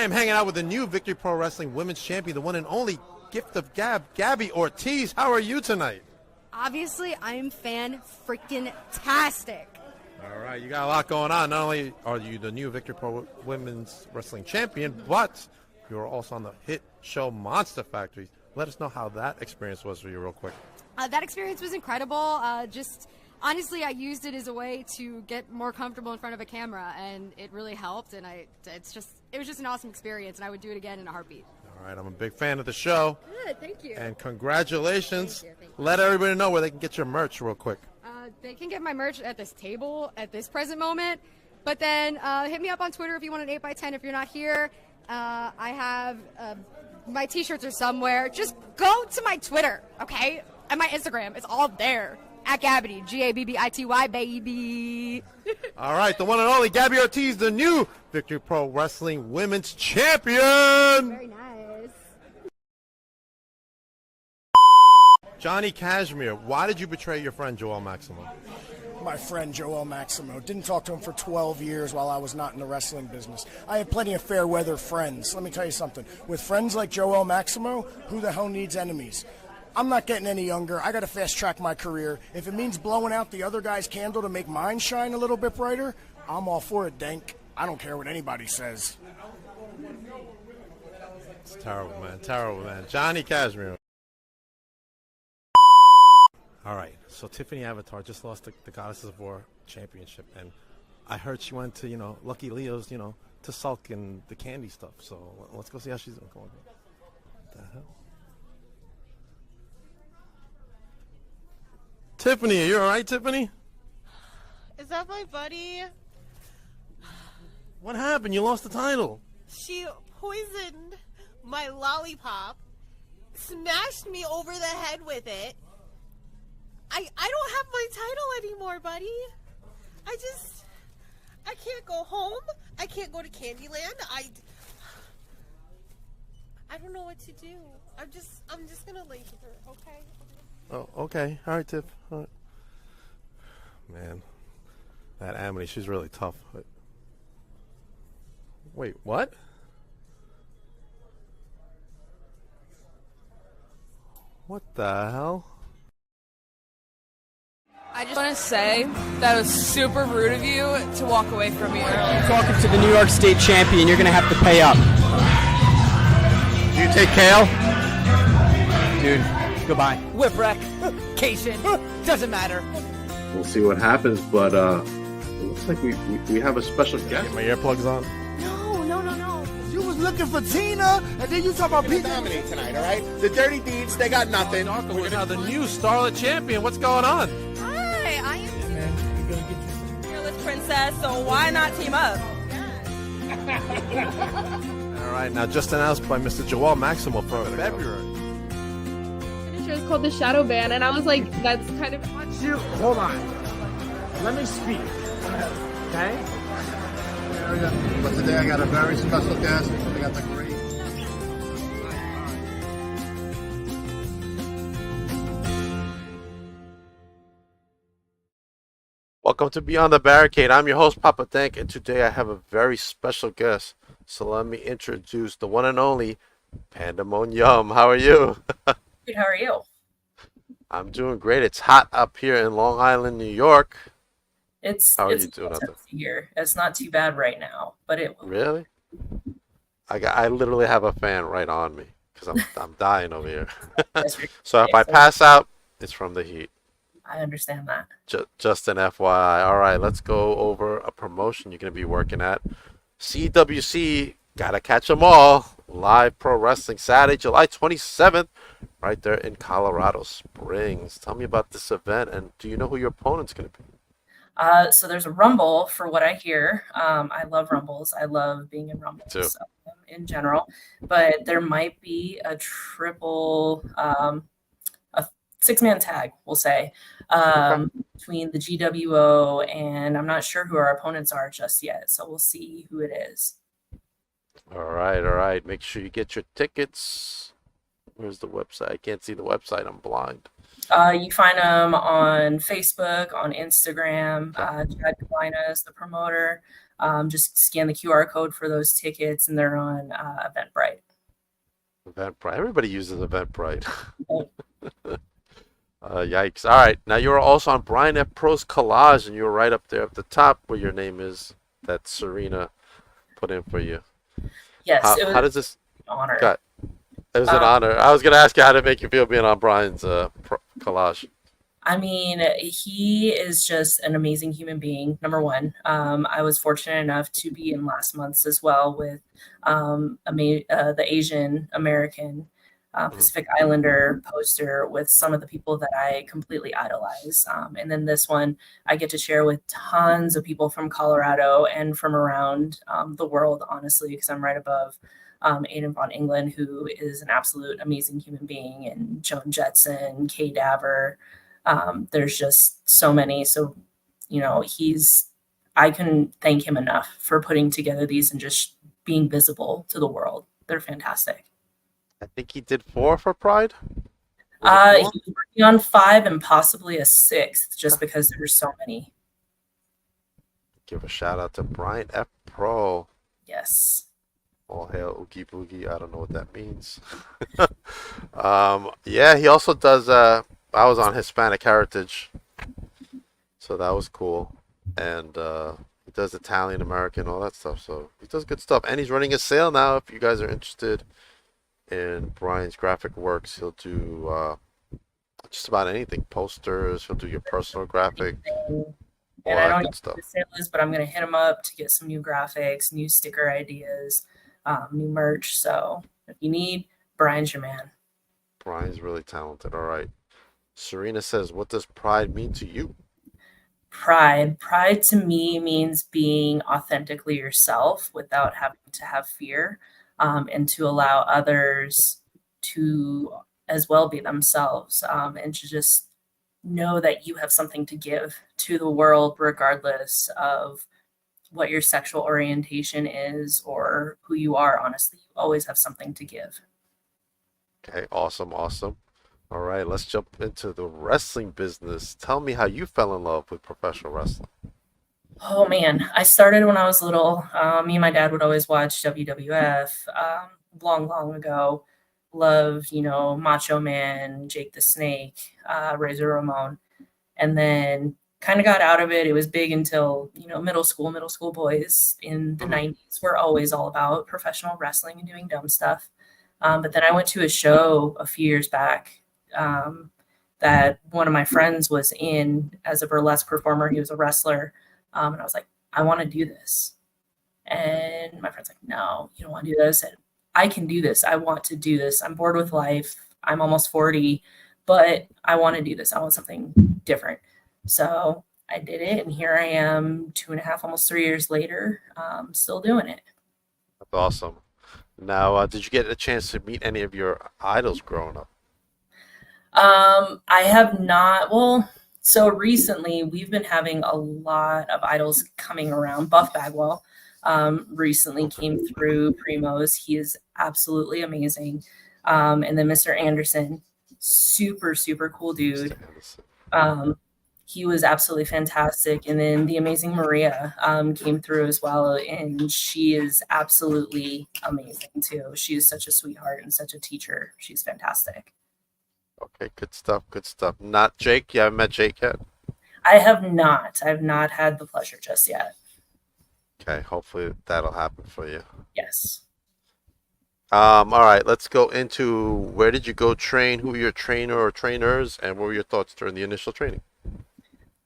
I am hanging out with the new Victory Pro Wrestling Women's Champion, the one and only Gift of Gab, Gabby Ortiz. How are you tonight? Obviously, I'm fan-freaking-tastic. All right, you got a lot going on. Not only are you the new Victory Pro Women's Wrestling Champion, but you're also on the hit show Monster Factory. Let us know how that experience was for you real quick. That experience was incredible. Honestly, I used it as a way to get more comfortable in front of a camera, and it really helped. And it was just an awesome experience, and I would do it again in a heartbeat. All right, I'm a big fan of the show. Good, thank you. And congratulations. Thank you. Let everybody know where they can get your merch real quick. They can get my merch at this table at this present moment, but then hit me up on Twitter if you want an 8x10 if you're not here. I have my t-shirts are somewhere. Just go to my Twitter, okay? And my Instagram. It's all there. At Gabbity, Gabbity, baby. All right, the one and only Gabby Ortiz, the new Victory Pro Wrestling Women's Champion. Very nice. Johnny Cashmere, why did you betray your friend Joel Maximo? My friend Joel Maximo. Didn't talk to him for 12 years while I was not in the wrestling business. I had plenty of fair weather friends. Let me tell you something. With friends like Joel Maximo, who the hell needs enemies? I'm not getting any younger. I got to fast track my career. If it means blowing out the other guy's candle to make mine shine a little bit brighter, I'm all for it, Dank. I don't care what anybody says. It's terrible, man. Terrible, man. Johnny Cashmere. All right, so Tiffany Avatar just lost the Goddesses of War championship, and I heard she went to, Lucky Leo's, to sulk in the candy stuff. So let's go see how she's doing. What the hell? Tiffany, are you all right, Tiffany? Is that my buddy? What happened? You lost the title. She poisoned my lollipop, smashed me over the head with it. I don't have my title anymore, buddy. I can't go home. I can't go to Candyland. I don't know what to do. I'm just gonna lay here, okay? Oh, okay. All right, Tiff. All right. Man, that Amity, she's really tough. Wait, what? What the hell? I just want to say that it was super rude of you to walk away from me earlier. You're talking to the New York State champion. You're going to have to pay up. Do you take Kale? Dude, goodbye. Whipwreck, Cation, doesn't matter. We'll see what happens, but it looks like we have a special guest. Get my earplugs on. No. You was looking for Tina, and then you talk about people. Dominate tonight, all right? The Dirty Deeds, they got nothing. We're now the new Starlet Champion. What's going on? Hi, I am. Fearless princess, so why not team up? All right, now just announced by Mr. Joel Maximo for February. The show is called The Shadow Band, and I was like, that's kind of... Hold on. Let me speak. Okay? But today I got a very special guest. I got the great. Welcome to Beyond the Barricade. I'm your host, Papa Dank, and today I have a very special guest. So let me introduce the one and only Panda Moan. How are you? Good, how are you? I'm doing great. It's hot up here in Long Island, New York. How are you doing out there? Here. It's not too bad right now, but it will. Really? I literally have a fan right on me because I'm dying over here. So if I pass out, it's from the heat. I understand that. Just an FYI. All right, let's go over a promotion you're going to be working at. CWC, gotta catch them all. Live Pro Wrestling Saturday, July 27th, right there in Colorado Springs. Tell me about this event, and do you know who your opponent's going to be? So there's a Rumble, for what I hear. I love Rumbles. I love being in Rumbles in general. But there might be a triple, a six-man tag, we'll say, between the GWO, and I'm not sure who our opponents are just yet. So we'll see who it is. All right. Make sure you get your tickets. Where's the website? I can't see the website. I'm blind. You find them on Facebook, on Instagram. Chad Klein is the promoter. Just scan the QR code for those tickets, and they're on Eventbrite. Eventbrite. Everybody uses Eventbrite. Yikes. All right. Now you're also on Brian F. Pro's collage, and you're right up there at the top where your name is that Serena put in for you. Yes, it was how does this an honor. got? It was an honor. I was going to ask you how did it make you feel being on Brian's collage. I mean, he is just an amazing human being, number one. I was fortunate enough to be in last month's as well with the Asian American Pacific Islander poster with some of the people that I completely idolize. And then this one, I get to share with tons of people from Colorado and from around the world, honestly, because I'm right above Aiden von England, who is an absolute amazing human being, and Joan Jetson, Kay Daver. There's just so many. So, I couldn't thank him enough for putting together these and just being visible to the world. They're fantastic. I think he did 4 for Pride. He's working on 5 and possibly a 6th, just because there were so many. Give a shout out to Brian F. Pro. Yes. All hail Oogie Boogie. I don't know what that means. Yeah, he also does. I was on Hispanic Heritage, so that was cool. And he does Italian American, all that stuff. So he does good stuff. And he's running a sale now. If you guys are interested in Brian's graphic works, he'll do just about anything. Posters. He'll do your personal graphic. And I don't know what the sale is, but I'm going to hit him up to get some new graphics, new sticker ideas, new merch. So if you need, Brian's your man. Brian's really talented. All right. Serena says, what does pride mean to you? Pride to me means being authentically yourself without having to have fear, and to allow others to as well be themselves, and to just know that you have something to give to the world, regardless of what your sexual orientation is or who you are. Honestly, you always have something to give. Okay, awesome. All right, let's jump into the wrestling business. Tell me how you fell in love with professional wrestling. Oh man, I started when I was little. Me and my dad would always watch WWF long ago. Loved, Macho Man, Jake the Snake, Razor Ramon, and then kind of got out of it. It was big until, middle school boys in the 90s were always all about professional wrestling and doing dumb stuff. But then I went to a show a few years back that one of my friends was in as a burlesque performer. He was a wrestler. And I was like, I want to do this. And my friend's like, no, you don't want to do this. And I can do this. I want to do this. I'm bored with life. I'm almost 40, but I want to do this. I want something different. So I did it. And here I am 2.5, almost 3 years later, still doing it. That's awesome. Now, did you get a chance to meet any of your idols growing up? I have not. Well, so recently we've been having a lot of idols coming around. Buff Bagwell recently came through Primo's. He is absolutely amazing. And then Mr. Anderson, super cool dude. He was absolutely fantastic. And then the amazing Maria came through as well, and she is absolutely amazing too. She is such a sweetheart and such a teacher. She's fantastic. Okay, good stuff. Not Jake. You haven't met Jake yet? I have not. I've not had the pleasure just yet. Okay, hopefully that'll happen for you. Yes. All right, let's go into where did you go train, who were your trainer or trainers, and what were your thoughts during the initial training?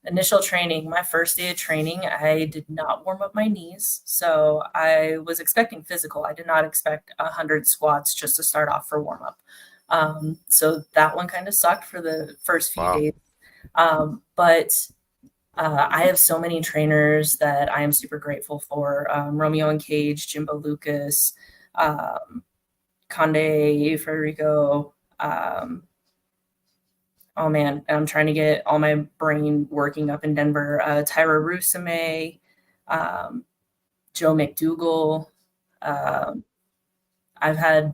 Initial training, my first day of training, I did not warm up my knees. So I was expecting physical. I did not expect 100 squats just to start off for warm up. So that one kind of sucked for the first few days. But I have so many trainers that I am super grateful for. Romeo and Cage, Jimbo Lucas, Conde, Federico. Oh man, I'm trying to get all my brain working up in Denver. Tyra Rusame, Joe McDougall. I've had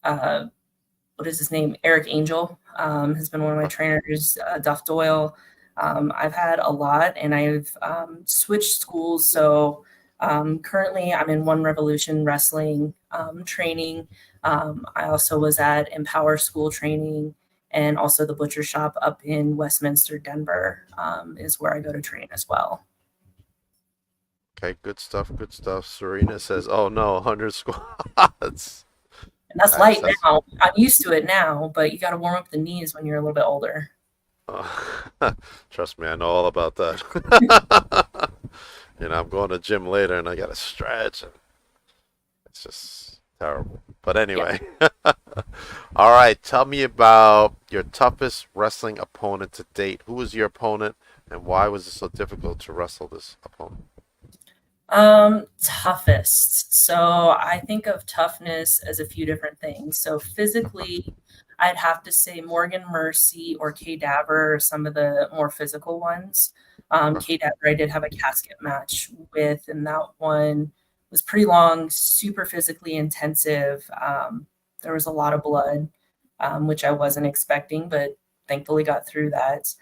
what is his name? Eric Angel has been one of my trainers. Duff Doyle. I've had a lot, and I've switched schools. So currently, I'm in One Revolution Wrestling training. I also was at Empower School training, and also the Butcher Shop up in Westminster, Denver, is where I go to train as well. Okay, good stuff. Good stuff. Serena says, "Oh no, 100 squats." And that's light now. I'm used to it now, but you got to warm up the knees when you're a little bit older. Trust me, I know all about that. I'm going to gym later and I got to stretch. And it's just terrible. But anyway. Yeah. All right. Tell me about your toughest wrestling opponent to date. Who was your opponent and why was it so difficult to wrestle this opponent? Toughest. So I think of toughness as a few different things. So physically, I'd have to say Morgan Mercy or Cadaver are some of the more physical ones. Cadaver I did have a casket match with, and that one was pretty long, super physically intensive. There was a lot of blood, which I wasn't expecting, but thankfully got through that.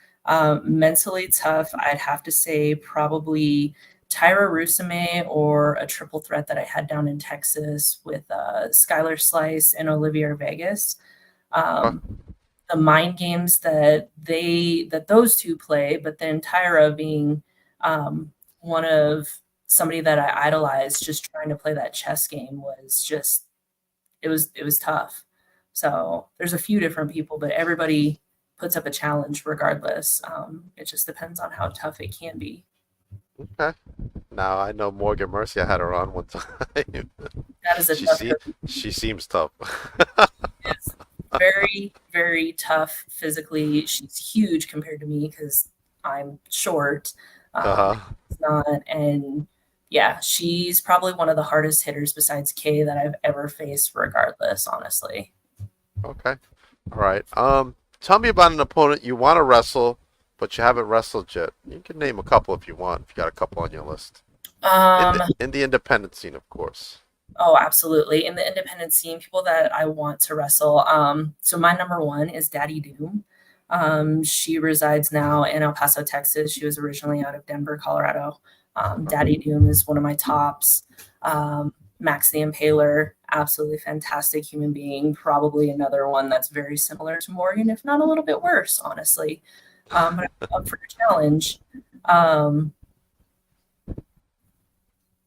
Mentally tough, I'd have to say probably Tyra Rusame or a triple threat that I had down in Texas with Skylar Slice and Olivia Vegas. The mind games that those two play, but then Tyra being one of somebody that I idolized, just trying to play that chess game was just it was tough. So there's a few different people, but everybody puts up a challenge regardless. It just depends on how tough it can be. Okay. Now I know Morgan Mercy. I had her on one time. That is a tough. She seems tough. It's very, very tough physically. She's huge compared to me because I'm short. It's not, and yeah, she's probably one of the hardest hitters besides Kay that I've ever faced. Regardless, honestly. Okay. All right. Tell me about an opponent you want to wrestle, but you haven't wrestled yet. You can name a couple if you want. If you got a couple on your list. In the independent scene, of course. Oh, absolutely. In the independent scene, people that I want to wrestle. So my number one is Daddy Doom. She resides now in El Paso, Texas. She was originally out of Denver, Colorado. Daddy Doom is one of my tops. Max the Impaler, absolutely fantastic human being. Probably another one that's very similar to Morgan, if not a little bit worse, honestly. But I'm up for a challenge. And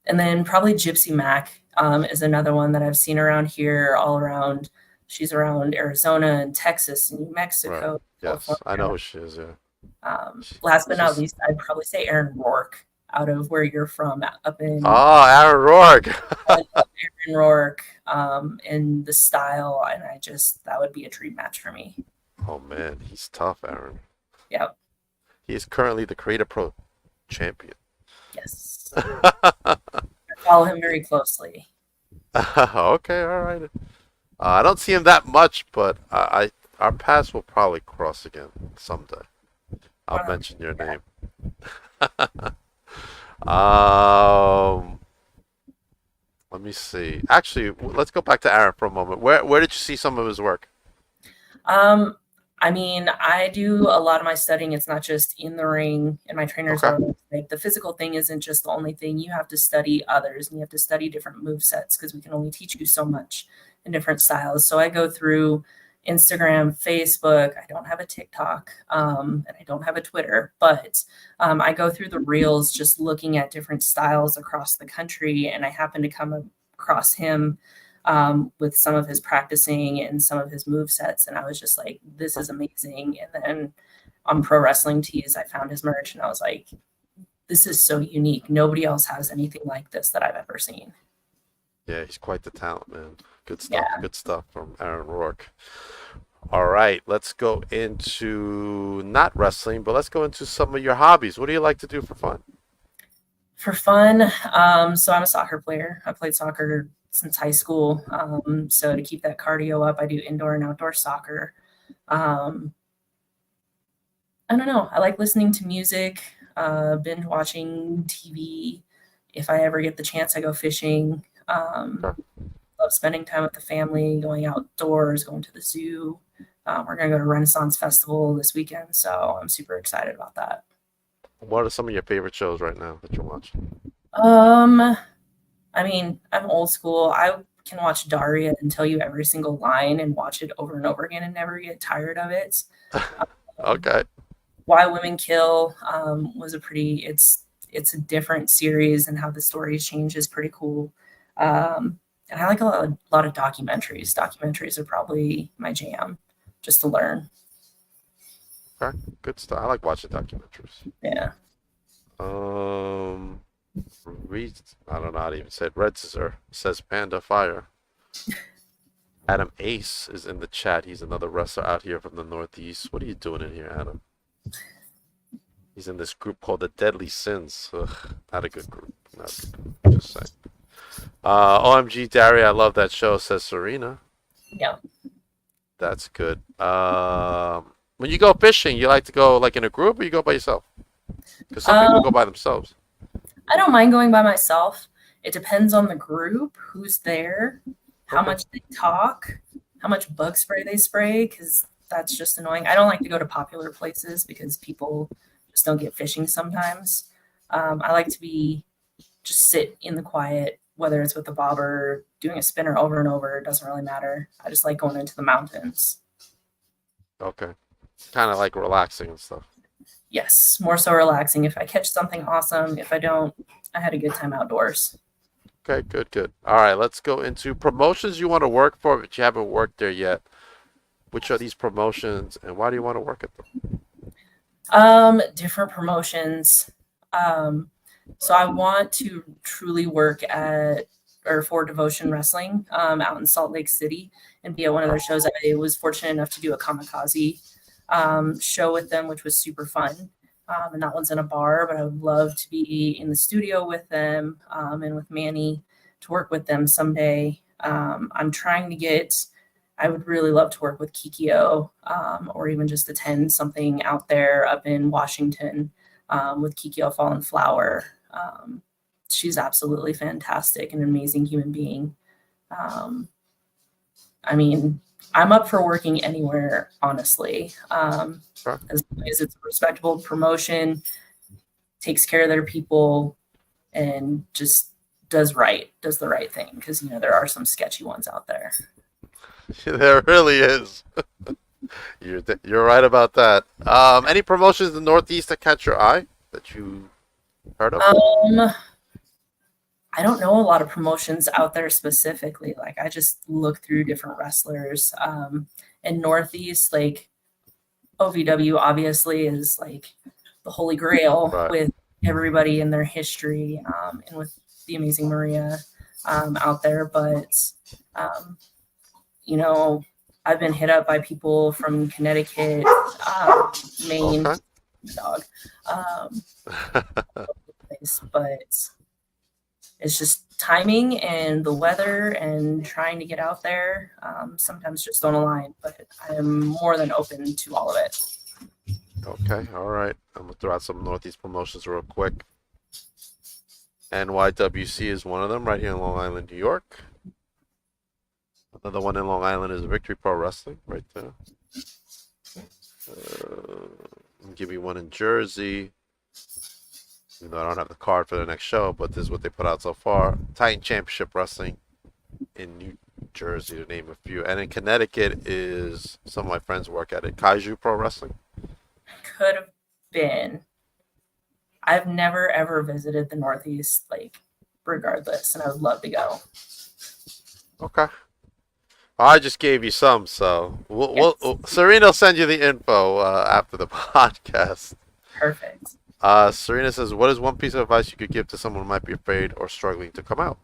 then probably Gypsy Mac is another one that I've seen around here, all around. She's around Arizona and Texas and New Mexico. Right. Yes, I know who she is, yeah. Last but not least, I'd probably say Aaron Rourke out of where you're from, up in... Oh, Aaron Rourke! Aaron Rourke, and the style, and that would be a dream match for me. Oh, man, he's tough, Aaron. Yep. He is currently the Creator Pro champion. Yes. I follow him very closely. Okay, all right. I don't see him that much, but our paths will probably cross again someday. I'll mention your name. Let me see. Actually, let's go back to Aaron for a moment. Where did you see some of his work? I mean, I do a lot of my studying. It's not just in the ring, and my trainers are like, the physical thing isn't just the only thing. You have to study others, and you have to study different move sets because we can only teach you so much in different styles. So I go through Instagram, Facebook. I don't have a TikTok, and I don't have a Twitter, but I go through the reels just looking at different styles across the country, and I happen to come across him with some of his practicing and some of his move sets, and I was just like, this is amazing. And then on Pro Wrestling Tees, I found his merch, and I was like, this is so unique. Nobody else has anything like this that I've ever seen. Yeah, he's quite the talent, man. Good stuff. Yeah. Good stuff from Aaron Rourke. All right, let's go into not wrestling, but let's go into some of your hobbies. What do you like to do for fun? For fun, so I'm a soccer player. I played soccer since high school. So to keep that cardio up, I do indoor and outdoor soccer. I don't know. I like listening to music, binge watching TV. If I ever get the chance, I go fishing. Love spending time with the family, going outdoors, going to the zoo. We're going to go to Renaissance Festival this weekend, so I'm super excited about that. What are some of your favorite shows right now that you're watching? I mean, I'm old school. I can watch Daria and tell you every single line and watch it over and over again and never get tired of it. Okay. Why Women Kill was it's a different series, and how the stories change is pretty cool. And I like a lot of documentaries. Documentaries are probably my jam, just to learn. Okay, good stuff. I like watching documentaries. Yeah. I don't know how to even say it. Red Scissor says Panda Fire. Adam Ace is in the chat. He's another wrestler out here from the Northeast. What are you doing in here, Adam? He's in this group called the Deadly Sins. Ugh, not a good group. Not a good group. Just saying. OMG, Daria, I love that show, says Serena. Yeah. That's good. When you go fishing, you like to go like in a group or you go by yourself? Because some people go by themselves. I don't mind going by myself. It depends on the group, who's there, how much they talk, how much bug spray they spray, because that's just annoying. I don't like to go to popular places because people just don't get fishing sometimes. I like to just sit in the quiet, whether it's with a bobber, doing a spinner over and over, it doesn't really matter. I just like going into the mountains. Okay. Kind of like relaxing and stuff. Yes, more so relaxing. If I catch something awesome, if I don't, I had a good time outdoors. Okay, good. All right, let's go into promotions you want to work for, but you haven't worked there yet. Which are these promotions, and why do you want to work at them? Different promotions. So I want to truly work for Devotion Wrestling out in Salt Lake City and be at one of their shows. I was fortunate enough to do a kamikaze show with them, which was super fun. And that one's in a bar, but I would love to be in the studio with them and with Manny to work with them someday. I'm trying to I would really love to work with Kikyo or even just attend something out there up in Washington with Kikyo Fallen Flower. She's absolutely fantastic, an amazing human being. I mean, I'm up for working anywhere, honestly. Sure. As long as it's a respectable promotion, takes care of their people, and just does the right thing. Because, there are some sketchy ones out there. There really is. You're right about that. Any promotions in the Northeast that catch your eye that you heard of? I don't know a lot of promotions out there specifically. Like, I just look through different wrestlers. In Northeast, like OVW obviously is like the holy grail with everybody in their history and with the amazing Maria out there. But, I've been hit up by people from Connecticut, Maine, dog. But it's just timing and the weather and trying to get out there. Sometimes just don't align, but I am more than open to all of it. Okay, all right. I'm going to throw out some Northeast promotions real quick. NYWC is one of them right here in Long Island, New York. Another one in Long Island is Victory Pro Wrestling right there. I'll give you one in Jersey. Even though I don't have the card for the next show, but this is what they put out so far. Titan Championship Wrestling in New Jersey, to name a few. And in Connecticut is some of my friends work at it. Kaiju Pro Wrestling. Could have been. I've never, ever visited the Northeast, regardless, and I would love to go. Okay. I just gave you some, so Serena will send you the info after the podcast. Perfect. Serena says, what is one piece of advice you could give to someone who might be afraid or struggling to come out?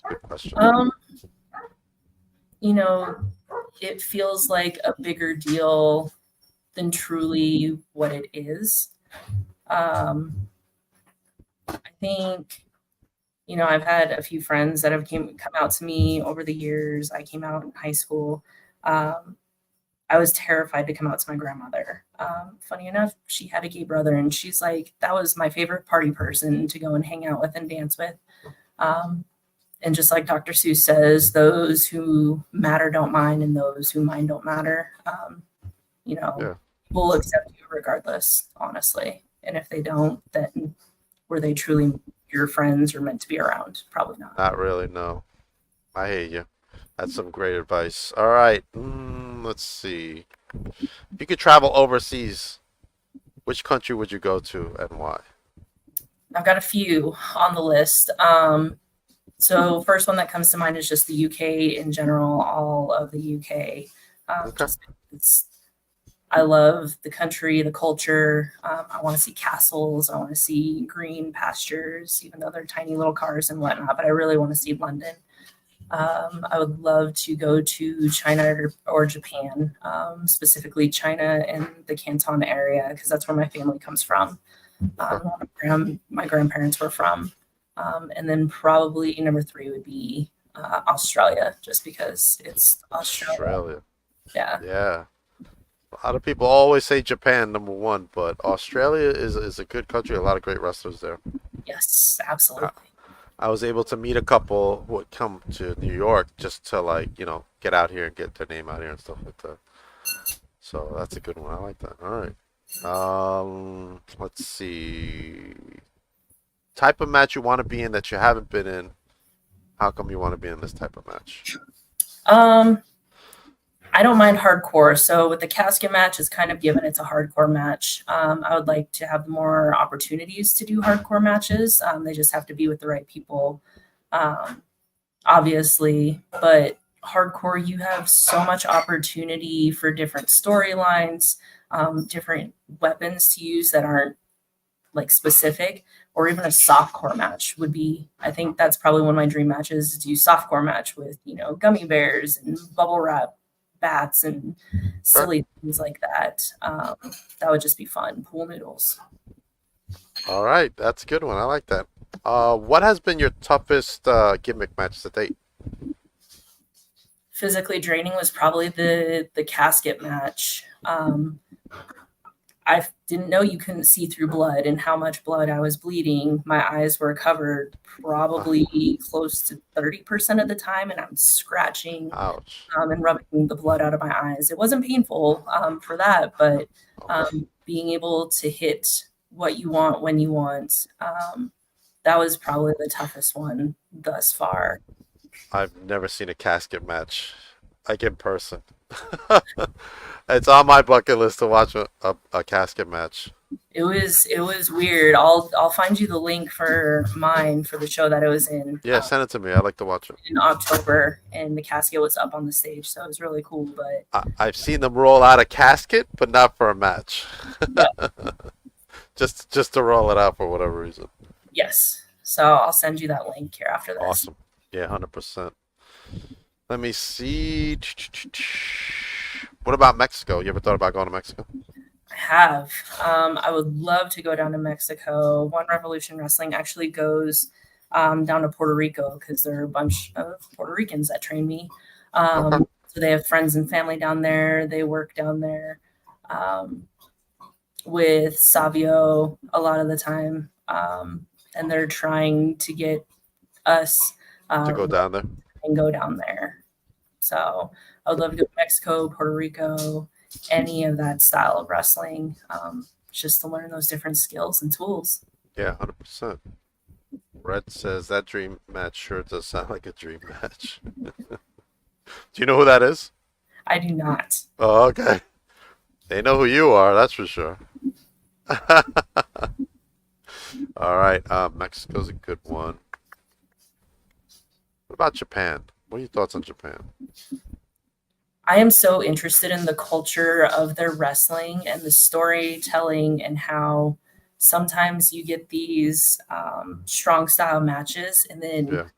Good question. It feels like a bigger deal than truly what it is. I think, I've had a few friends that have come out to me over the years. I came out in high school. I was terrified to come out to my grandmother. Funny enough, she had a gay brother, and she's like, that was my favorite party person to go and hang out with and dance with. And just like Dr. Seuss says, those who matter don't mind, and those who mind don't matter. Yeah. Will accept you regardless, honestly. And if they don't, then were they truly your friends or meant to be around? Probably not. Not really, no. I hear you. That's some great advice. All right. Let's see. If you could travel overseas, which country would you go to and why? I've got a few on the list. So first one that comes to mind is just the UK in general, all of the UK. Okay. I love the country, the culture. I want to see castles. I want to see green pastures, even though they're tiny little cars and whatnot. But I really want to see London. I would love to go to China or Japan, specifically China and the Canton area, because that's where my family comes from. My grandparents were from. And then probably number 3 would be Australia, just because it's Australia. Yeah. Yeah. A lot of people always say Japan number 1, but Australia is a good country. A lot of great wrestlers there. Yes, absolutely. I was able to meet a couple who would come to New York just to get out here and get their name out here and stuff like that. So that's a good one. I like that. All right. Let's see. Type of match you want to be in that you haven't been in. How come you want to be in this type of match? I don't mind hardcore. So with the casket match, it's kind of given it's a hardcore match. I would like to have more opportunities to do hardcore matches. They just have to be with the right people, obviously. But hardcore, you have so much opportunity for different storylines, different weapons to use that aren't like specific, or even a softcore match would be, I think that's probably one of my dream matches, is to do softcore match with, gummy bears and bubble wrap bats and silly things like that. That would just be fun. Pool noodles. All right, that's a good one. I like that. What has been your toughest gimmick match to date? Physically draining was probably the casket match. I didn't know you couldn't see through blood and how much blood I was bleeding. My eyes were covered probably close to 30% of the time, and I'm scratching and rubbing the blood out of my eyes. It wasn't painful for that, but being able to hit what you want when you want, that was probably the toughest one thus far. I've never seen a casket match like in person. It's on my bucket list to watch a casket match. It was weird. I'll find you the link for mine for the show that it was in. Yeah, send it to me. I'd like to watch it. In October, and the casket was up on the stage, so it was really cool. But I've seen them roll out a casket, but not for a match. Yeah. just to roll it out for whatever reason. Yes. So I'll send you that link here after this. Awesome. Yeah, 100%. Let me see. What about Mexico? You ever thought about going to Mexico? I have. I would love to go down to Mexico. One Revolution Wrestling actually goes down to Puerto Rico because there are a bunch of Puerto Ricans that train me. So they have friends and family down there. They work down there with Savio a lot of the time. And they're trying to get us to go down there. And go down there. So I would love to go to Mexico, Puerto Rico, any of that style of wrestling, just to learn those different skills and tools. Yeah, 100%. Red says that dream match sure does sound like a dream match. Do you know who that is? I do not. Oh, okay. They know who you are, that's for sure. All right, Mexico's a good one. What about Japan? What are your thoughts on Japan? I am so interested in the culture of their wrestling and the storytelling and how sometimes you get these strong style matches and then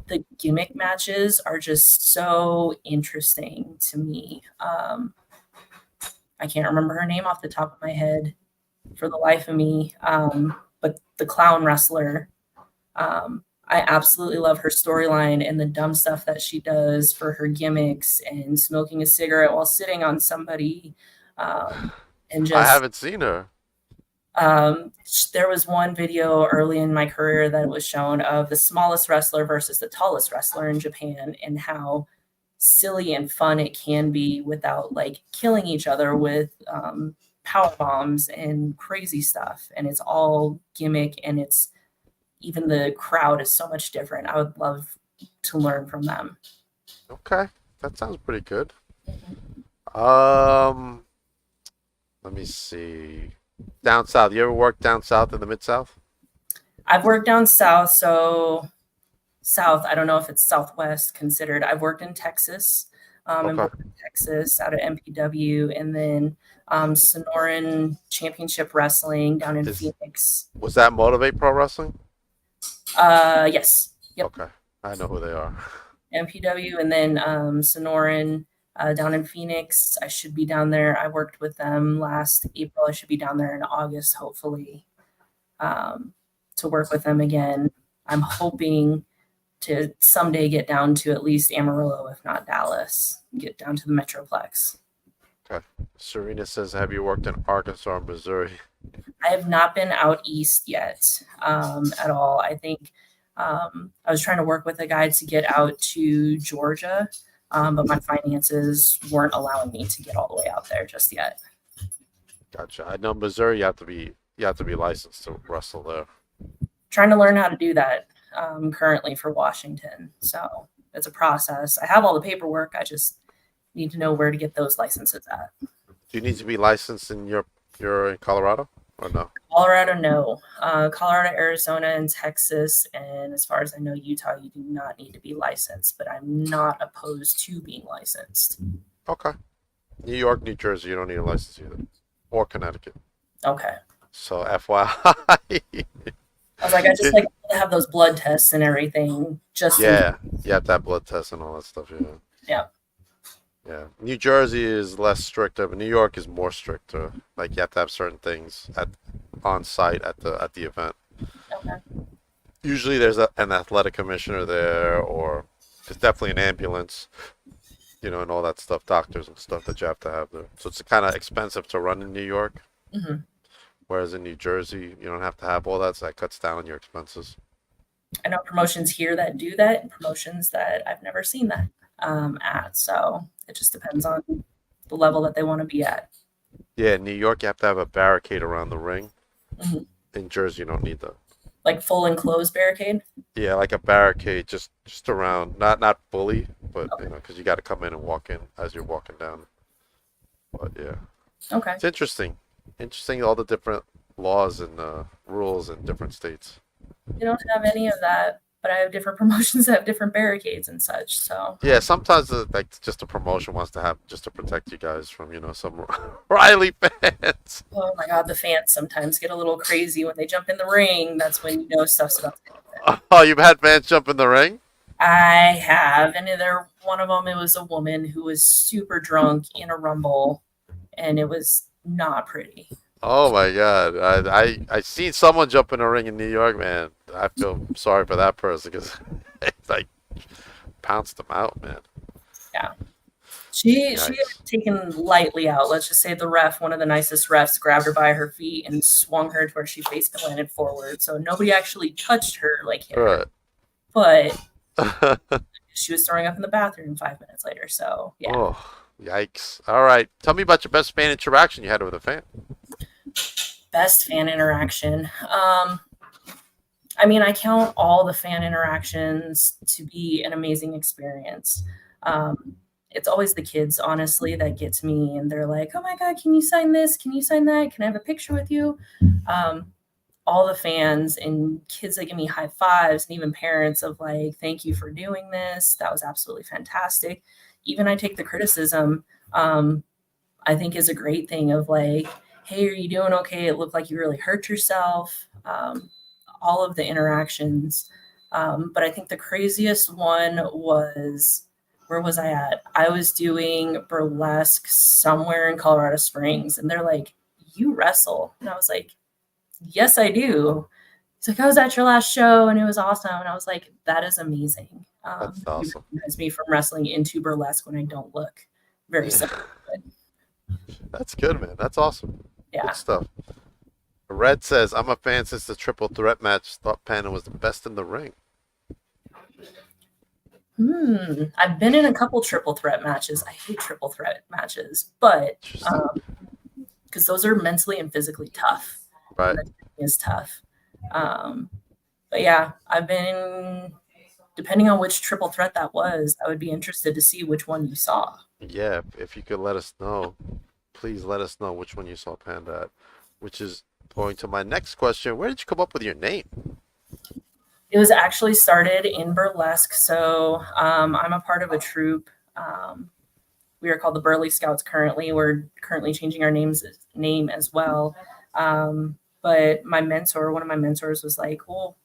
the gimmick matches are just so interesting to me. I can't remember her name off the top of my head for the life of me, but the clown wrestler, I absolutely love her storyline and the dumb stuff that she does for her gimmicks and smoking a cigarette while sitting on somebody. And just I haven't seen her. There was one video early in my career that was shown of the smallest wrestler versus the tallest wrestler in Japan, and how silly and fun it can be without like killing each other with power bombs and crazy stuff. And it's all gimmick, and it's even the crowd is so much different. I would love to learn from them. Okay, that sounds pretty good. Let me see. Down south, you ever worked down south in the mid south? I've worked down south, so south. I don't know if it's southwest considered. I've worked in Texas, in Texas out of MPW, and then Sonoran Championship Wrestling down in Phoenix. Was that Motivate Pro Wrestling? Yes. Yep. Okay, I know who they are. MPW, and then Sonoran down in Phoenix. I should be down there. I worked with them last April. I should be down there in August, hopefully, to work with them again. I'm hoping to someday get down to at least Amarillo, if not Dallas, get down to the Metroplex. Okay. Serena says, have you worked in Arkansas or Missouri? I have not been out east yet at all. I think I was trying to work with a guy to get out to Georgia, but my finances weren't allowing me to get all the way out there just yet. Gotcha. I know Missouri, you have to be licensed to wrestle there. Trying to learn how to do that currently for Washington. So it's a process. I have all the paperwork. I just need to know where to get those licenses at. Do you need to be licensed in you're in Colorado or no? Colorado, no. Colorado, Arizona, and Texas, and as far as I know, Utah, you do not need to be licensed, but I'm not opposed to being licensed. Okay. New York, New Jersey, you don't need a license either. Or Connecticut. Okay. So FYI. I was like, I just like to have those blood tests and everything. Just you have to have blood tests and all that stuff. Yeah. Yeah. New Jersey is less stricter, but New York is more stricter. Like you have to have certain things on site at the event. Okay. Usually there's an athletic commissioner there, or there's definitely an ambulance, and all that stuff, doctors and stuff that you have to have there. So it's kind of expensive to run in New York. Mm-hmm. Whereas in New Jersey, you don't have to have all that, so that cuts down on your expenses. I know promotions here that do that, and promotions that I've never seen that at. So it just depends on the level that they want to be at. Yeah, in New York, you have to have a barricade around the ring. Mm-hmm. In Jersey, you don't need that. Like full enclosed barricade? Yeah, like a barricade just around, not fully, but because you got to come in and walk in as you're walking down. But yeah. Okay. It's interesting all the different laws and rules in different states. You don't have any of that, but I have different promotions that have different barricades and such. So yeah, sometimes just a promotion wants to have just to protect you guys from some Riley fans. Oh my God, the fans sometimes get a little crazy when they jump in the ring. That's when stuff's about to happen. Oh, you've had fans jump in the ring? I have, and one of them, it was a woman who was super drunk in a rumble, and it was not pretty. Oh my God, I seen someone jump in a ring in New York, man. I feel sorry for that person because they pounced them out, man. Yeah. She had taken lightly out. Let's just say the ref, one of the nicest refs, grabbed her by her feet and swung her to where she face planted forward. So nobody actually touched her like hit her. But she was throwing up in the bathroom 5 minutes later. So yeah. Oh, yikes. All right. Tell me about your best fan interaction you had with a fan. Best fan interaction. I count all the fan interactions to be an amazing experience. It's always the kids, honestly, that get to me, and they're like, oh my God, can you sign this? Can you sign that? Can I have a picture with you? All the fans and kids that give me high fives, and even parents of like, thank you for doing this. That was absolutely fantastic. Even I take the criticism, I think is a great thing of like, hey, are you doing okay? It looked like you really hurt yourself. All of the interactions. But I think the craziest one was, where was I at? I was doing burlesque somewhere in Colorado Springs, and they're like, you wrestle? And I was like, yes, I do. It's like, I was at your last show and it was awesome. And I was like, that is amazing. That's awesome. You recognize me from wrestling into burlesque when I don't look very similar. That's good, man. That's awesome. Yeah. Good stuff. Red says, I'm a fan since the triple threat match. Thought Panda was the best in the ring. I've been in a couple triple threat matches. I hate triple threat matches, but because those are mentally and physically tough. Right. Is tough. But yeah, I've been, depending on which triple threat that was, I would be interested to see which one you saw. Yeah, if you could let us know, please let us know which one you saw Panda at, which is going to my next question. Where did you come up with your name? It was actually started in burlesque. So I'm a part of a troupe. We are called the Burley Scouts currently. We're currently changing our name as well. But one of my mentors was like, well,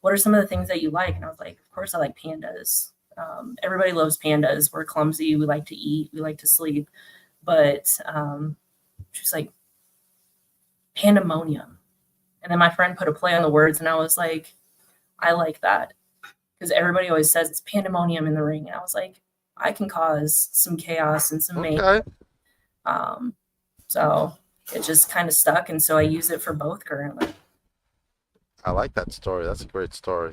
what are some of the things that you like? And I was like, of course I like pandas. Everybody loves pandas. We're clumsy. We like to eat. We like to sleep. But she's like, pandemonium. And then my friend put a play on the words, and I was like, I like that. Because everybody always says it's pandemonium in the ring. And I was like, I can cause some chaos and some mayhem. So it just kind of stuck. And so I use it for both currently. I like that story. That's a great story.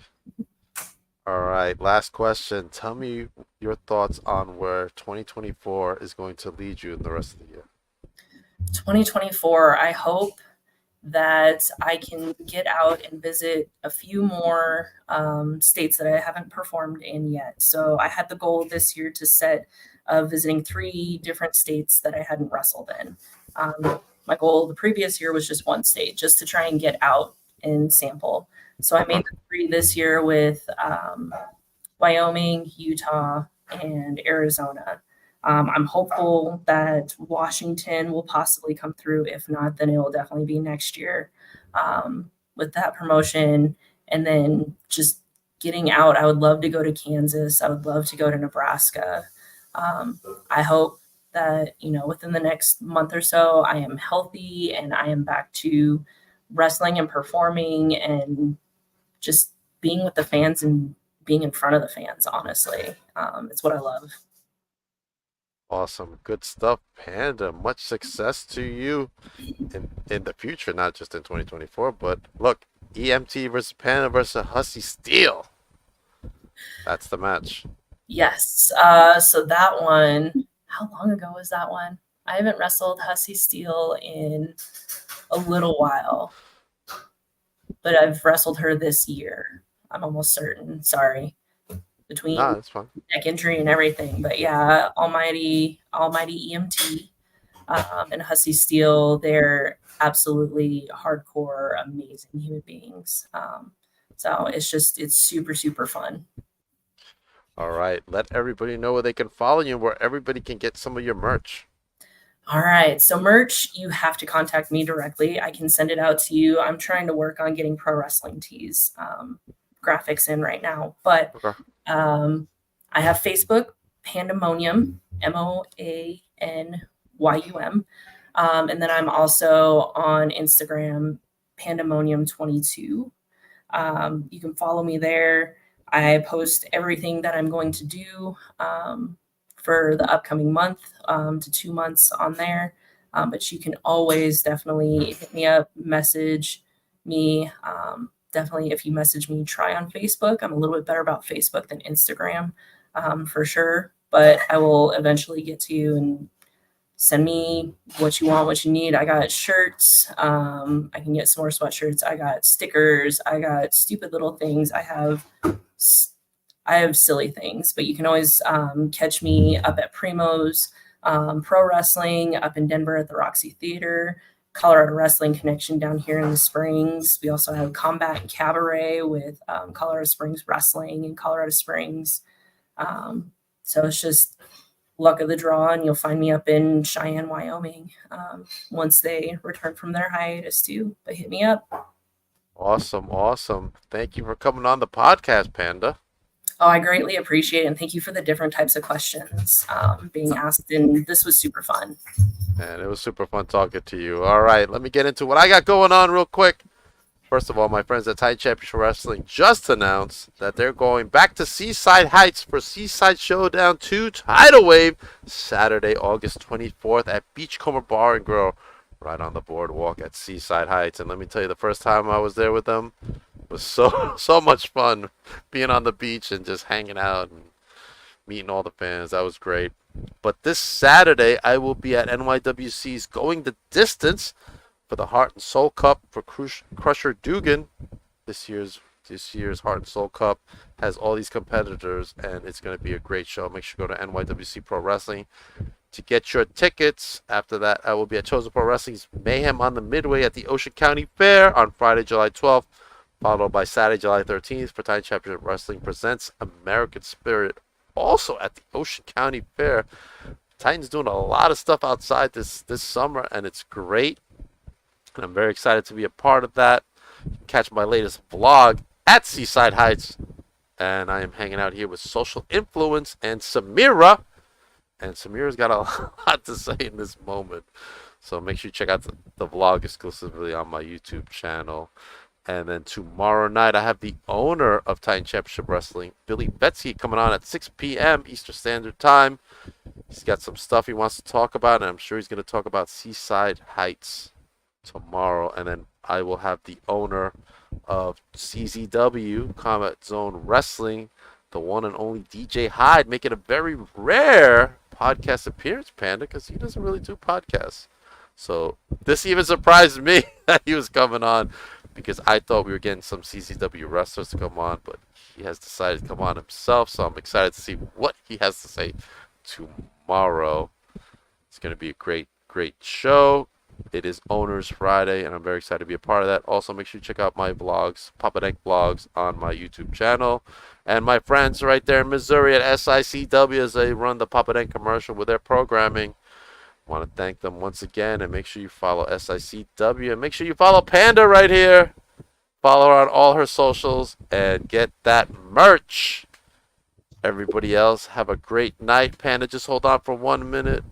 All right, last question. Tell me your thoughts on where 2024 is going to lead you in the rest of the year. 2024, I hope that I can get out and visit a few more states that I haven't performed in yet. So I had the goal this year to set visiting 3 different states that I hadn't wrestled in. My goal the previous year was just 1 state, just to try and get out and sample. So I made the 3 this year with Wyoming, Utah, and Arizona. I'm hopeful that Washington will possibly come through. If not, then it will definitely be next year with that promotion. And then just getting out, I would love to go to Kansas. I would love to go to Nebraska. I hope that, within the next month or so, I am healthy and I am back to wrestling and performing and just being with the fans and being in front of the fans, honestly. It's what I love. Awesome. Good stuff, Panda. Much success to you in the future, not just in 2024. But look, EMT versus Panda versus Hussy Steel. That's the match. Yes. So that one, how long ago was that one? I haven't wrestled Hussy Steel in a little while, but I've wrestled her this year. I'm almost certain. Sorry. Between neck injury and everything. But yeah, Almighty EMT and Hussy Steel, they're absolutely hardcore, amazing human beings. So it's super, super fun. All right. Let everybody know where they can follow you and where everybody can get some of your merch. All right. So merch, you have to contact me directly. I can send it out to you. I'm trying to work on getting pro wrestling tees graphics in right now. But I have Facebook, Pandemonium, MOANYUM. And then I'm also on Instagram, Pandemonium22. You can follow me there. I post everything that I'm going to do for the upcoming month to 2 months on there. But you can always definitely hit me up, message me. Definitely, if you message me, try on Facebook. I'm a little bit better about Facebook than Instagram for sure. But I will eventually get to you and send me what you want, what you need. I got shirts. I can get some more sweatshirts. I got stickers. I got stupid little things. I have silly things, but you can always catch me up at Primo's Pro Wrestling up in Denver at the Roxy Theater, Colorado Wrestling Connection down here in the Springs. We also have Combat and Cabaret with Colorado Springs Wrestling in Colorado Springs. So it's just luck of the draw, and you'll find me up in Cheyenne, Wyoming once they return from their hiatus too. But hit me up. Awesome. Thank you for coming on the podcast, Panda. Oh, I greatly appreciate it, and thank you for the different types of questions being asked, and this was super fun. And it was super fun talking to you. All right, let me get into what I got going on real quick. First of all, my friends at Titan Championship Wrestling just announced that they're going back to Seaside Heights for Seaside Showdown 2 Tidal Wave, Saturday, August 24th at Beachcomber Bar and Grill, right on the boardwalk at Seaside Heights. And let me tell you, the first time I was there with them was so much fun, being on the beach and just hanging out and meeting all the fans. That was great. But this Saturday, I will be at NYWC's Going the Distance for the Heart and Soul Cup for Crusher Dugan. This year's Heart and Soul Cup has all these competitors, and it's going to be a great show. Make sure you go to NYWC Pro Wrestling to get your tickets. After that, I will be at Chosen Pro Wrestling's Mayhem on the Midway at the Ocean County Fair on Friday, July 12th, followed by Saturday, July 13th for Titan Championship Wrestling Presents American Spirit, also at the Ocean County Fair. Titan's doing a lot of stuff outside this summer, and it's great. And I'm very excited to be a part of that. Catch my latest vlog at Seaside Heights. And I am hanging out here with Social Influence and Samira. And Samira's got a lot to say in this moment. So make sure you check out the vlog exclusively on my YouTube channel. And then tomorrow night, I have the owner of Titan Championship Wrestling, Billy Betsy, coming on at 6 p.m. Eastern Standard Time. He's got some stuff he wants to talk about, and I'm sure he's going to talk about Seaside Heights tomorrow. And then I will have the owner of CZW, Combat Zone Wrestling, the one and only DJ Hyde, making a very rare podcast appearance, Panda, because he doesn't really do podcasts. So this even surprised me that he was coming on, because I thought we were getting some CZW wrestlers to come on, but he has decided to come on himself, so I'm excited to see what he has to say tomorrow. It's going to be a great show. It is Owners Friday, and I'm very excited to be a part of that. Also, make sure you check out my vlogs, Papa Dank Vlogs, on my YouTube channel. And my friends right there in Missouri at SICW, as they run the Papa Dank commercial with their programming. I want to thank them once again, and make sure you follow SICW, and make sure you follow Panda right here. Follow her on all her socials and get that merch. Everybody else, have a great night. Panda, just hold on for 1 minute.